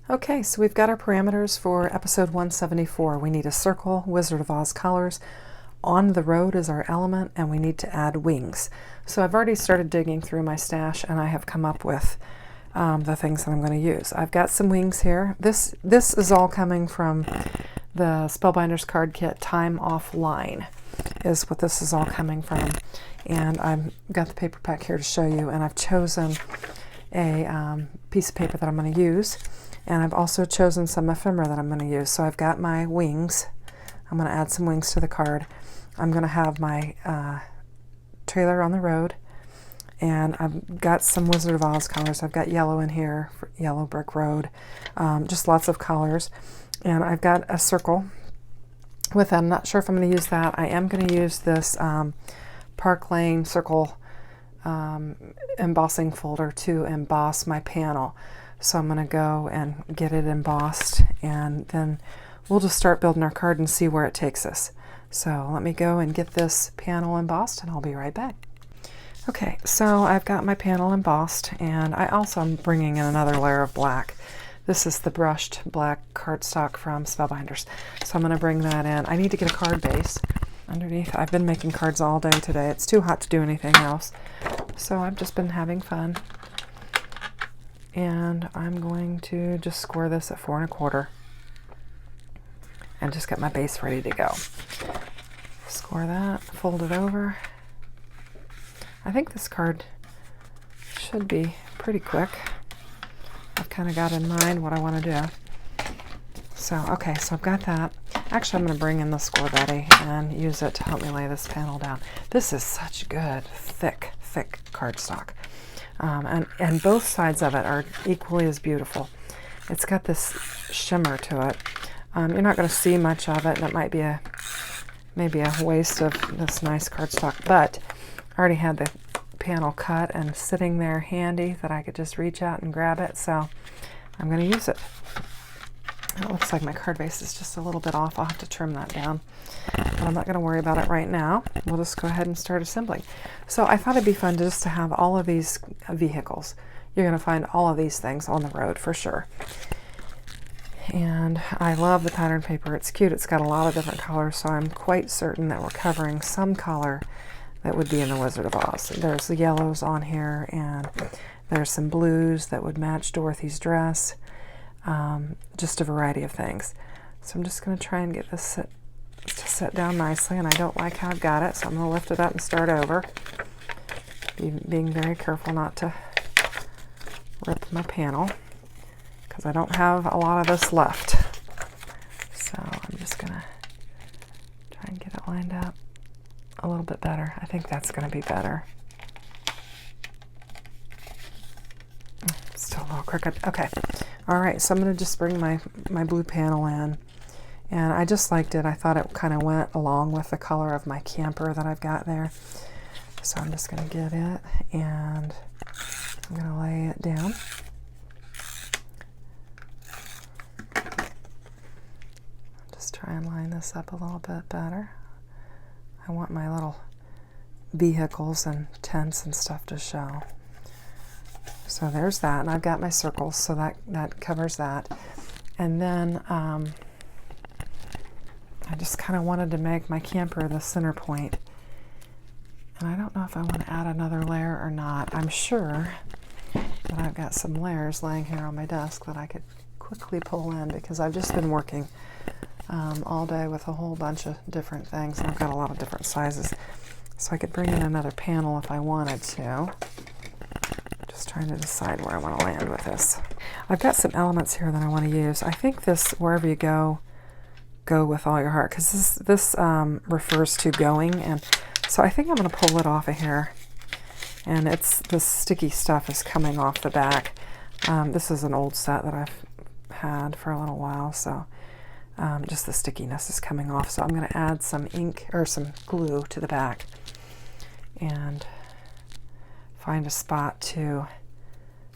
Okay, so we've got our parameters for episode 174. We need a circle, Wizard of Oz colors. On the road is our element, and we need to add wings. So I've already started digging through my stash, and I have come up with the things that I'm going to use. I've got some wings here. This is all coming from the Spellbinder's card kit. Time Offline is what this is all coming from. And I've got the paper pack here to show you, and I've chosen a piece of paper that I'm going to use. And I've also chosen some ephemera that I'm going to use. So I've got my wings. I'm going to add some wings to the card. I'm going to have my trailer on the road. And I've got some Wizard of Oz colors. I've got yellow in here, for yellow brick road. Just lots of colors. And I've got a circle with it. I'm not sure if I'm going to use that. I am going to use this Park Lane circle embossing folder to emboss my panel. So I'm going to go and get it embossed, and then we'll just start building our card and see where it takes us. So let me go and get this panel embossed, and I'll be right back. Okay, so I've got my panel embossed, and I also am bringing in another layer of black. This is the brushed black cardstock from Spellbinders. So I'm going to bring that in. I need to get a card base underneath. I've been making cards all day today. It's too hot to do anything else. So I've just been having fun. And I'm going to just score this at 4 1/4 and just get my base ready to go. Score that, fold it over. I think this card should be pretty quick. I've kind of got in mind what I want to do. So, okay, so I've got that. Actually, I'm going to bring in the score buddy and use it to help me lay this panel down. This is such good, thick cardstock. And both sides of it are equally as beautiful. It's got this shimmer to it. You're not going to see much of it, and it might be maybe a waste of this nice cardstock, but I already had the panel cut and sitting there handy that I could just reach out and grab it, so I'm going to use it. It looks like my card base is just a little bit off. I'll have to trim that down, but I'm not going to worry about it right now. We'll just go ahead and start assembling. So I thought it'd be fun just to have all of these vehicles. You're going to find all of these things on the road for sure. And I love the pattern paper. It's cute. It's got a lot of different colors, so I'm quite certain that we're covering some color that would be in the Wizard of Oz. There's the yellows on here, and there's some blues that would match Dorothy's dress. Just a variety of things. So I'm just going to try and get this to set down nicely, and I don't like how I've got it, so I'm going to lift it up and start over. Being very careful not to rip my panel, because I don't have a lot of this left. So I'm just going to try and get it lined up a little bit better. I think that's going to be better. Still a little crooked. Okay. All right, so I'm going to just bring my blue panel in, and I just liked it. I thought it kind of went along with the color of my camper that I've got there. So I'm just going to get it, and I'm going to lay it down. Just try and line this up a little bit better. I want my little vehicles and tents and stuff to show. So there's that, and I've got my circles, so that covers that. And then I just kind of wanted to make my camper the center point. And I don't know if I want to add another layer or not. I'm sure that I've got some layers laying here on my desk that I could quickly pull in, because I've just been working all day with a whole bunch of different things, and I've got a lot of different sizes. So I could bring in another panel if I wanted to. Just trying to decide where I want to land with this. I've got some elements here that I want to use. I think this, wherever you go with all your heart, because this refers to going, and so I think I'm going to pull it off of here. And the sticky stuff is coming off the back. This is an old set that I've had for a little while, so just the stickiness is coming off. So I'm going to add some ink or some glue to the back and find a spot to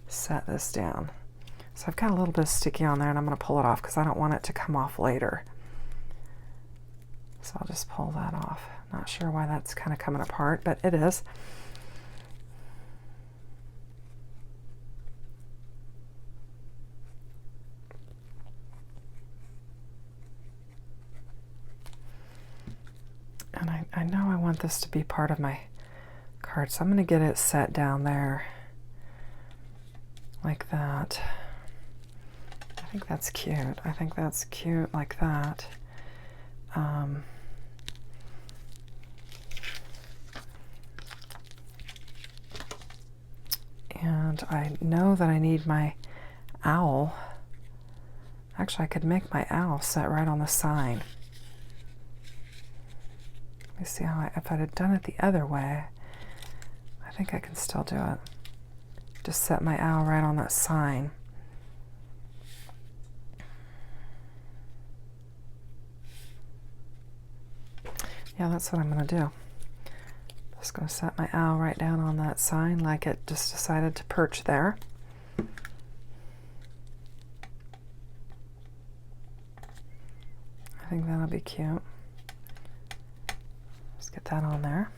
set this down. So I've got a little bit of sticky on there, and I'm going to pull it off because I don't want it to come off later. So I'll just pull that off. Not sure why that's kind of coming apart, but it is. I know I want this to be part of my card, so I'm going to get it set down there like that. I think that's cute. I think that's cute like that. And I know that I need my owl. Actually, I could make my owl set right on the sign. Let me see how if I'd have done it the other way, I think I can still do it. Just set my owl right on that sign. Yeah, that's what I'm going to do. Just going to set my owl right down on that sign like it just decided to perch there. I think that'll be cute. Just get that on there.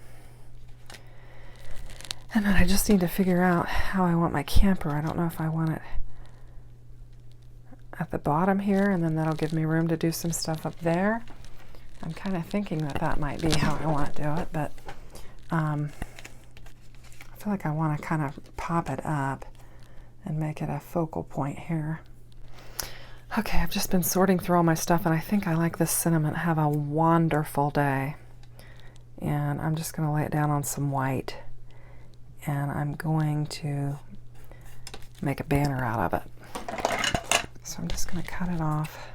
And then I just need to figure out how I want my camper. I don't know if I want it at the bottom here, and then that'll give me room to do some stuff up there. I'm kind of thinking that that might be how I want to do it, but I feel like I want to kind of pop it up and make it a focal point here. Okay, I've just been sorting through all my stuff, and I think I like this cinnamon. Have a wonderful day. And I'm just going to lay it down on some white, and I'm going to make a banner out of it. So I'm just going to cut it off.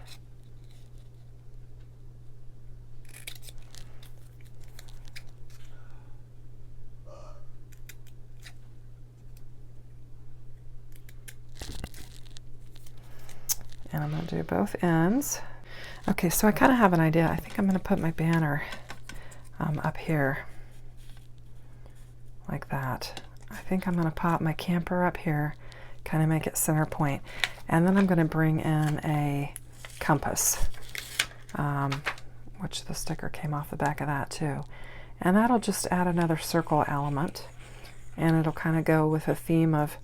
And I'm going to do both ends. Okay, so I kind of have an idea. I think I'm going to put my banner up here like that. I think I'm going to pop my camper up here, kind of make it center point. And then I'm going to bring in a compass, which the sticker came off the back of that too. And that'll just add another circle element. And it'll kind of go with a theme of,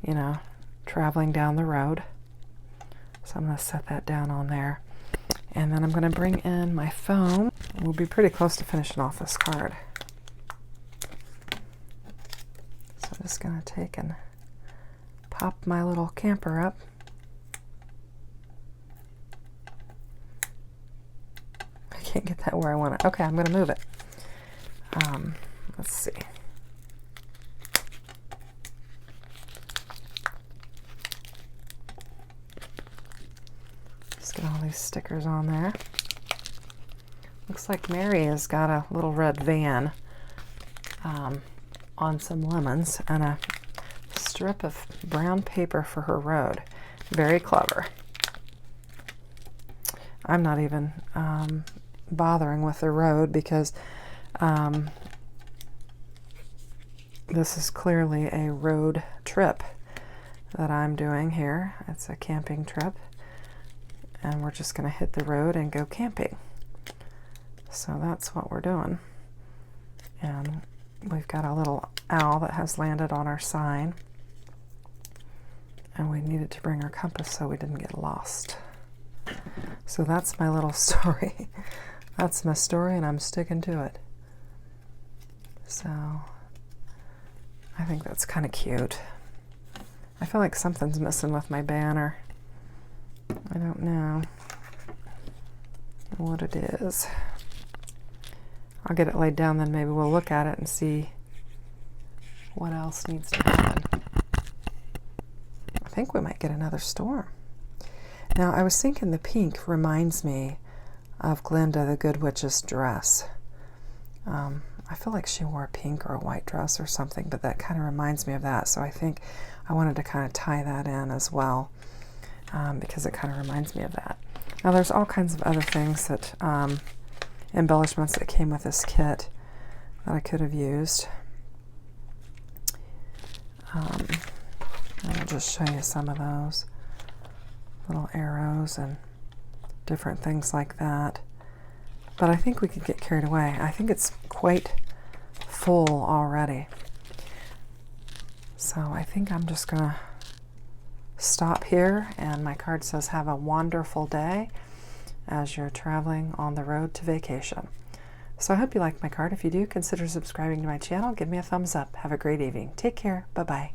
you know, traveling down the road. So I'm going to set that down on there. And then I'm going to bring in my foam. We'll be pretty close to finishing off this card. So I'm just going to take and pop my little camper up. I can't get that where I want it. Okay, I'm going to move it. Let's see. Get all these stickers on there. Looks like Mary has got a little red van on some lemons and a strip of brown paper for her road. Very clever. I'm not even bothering with the road because this is clearly a road trip that I'm doing here. It's a camping trip. And we're just going to hit the road and go camping. So that's what we're doing. And we've got a little owl that has landed on our sign. And we needed to bring our compass so we didn't get lost. So that's my little story. That's my story, and I'm sticking to it. So I think that's kind of cute. I feel like something's missing with my banner. I don't know what it is. I'll get it laid down, then maybe we'll look at it and see what else needs to happen. I think we might get another storm. Now, I was thinking the pink reminds me of Glinda the Good Witch's dress. I feel like she wore a pink or a white dress or something, but that kind of reminds me of that. So I think I wanted to kind of tie that in as well. Because it kind of reminds me of that. Now there's all kinds of other things that embellishments that came with this kit that I could have used. I'll just show you some of those little arrows and different things like that. But I think we could get carried away. I think it's quite full already. So I think I'm just going to stop here, and my card says, have a wonderful day as you're traveling on the road to vacation. So I hope you liked my card. If you do, consider subscribing to my channel. Give me a thumbs up. Have a great evening. Take care. Bye-bye.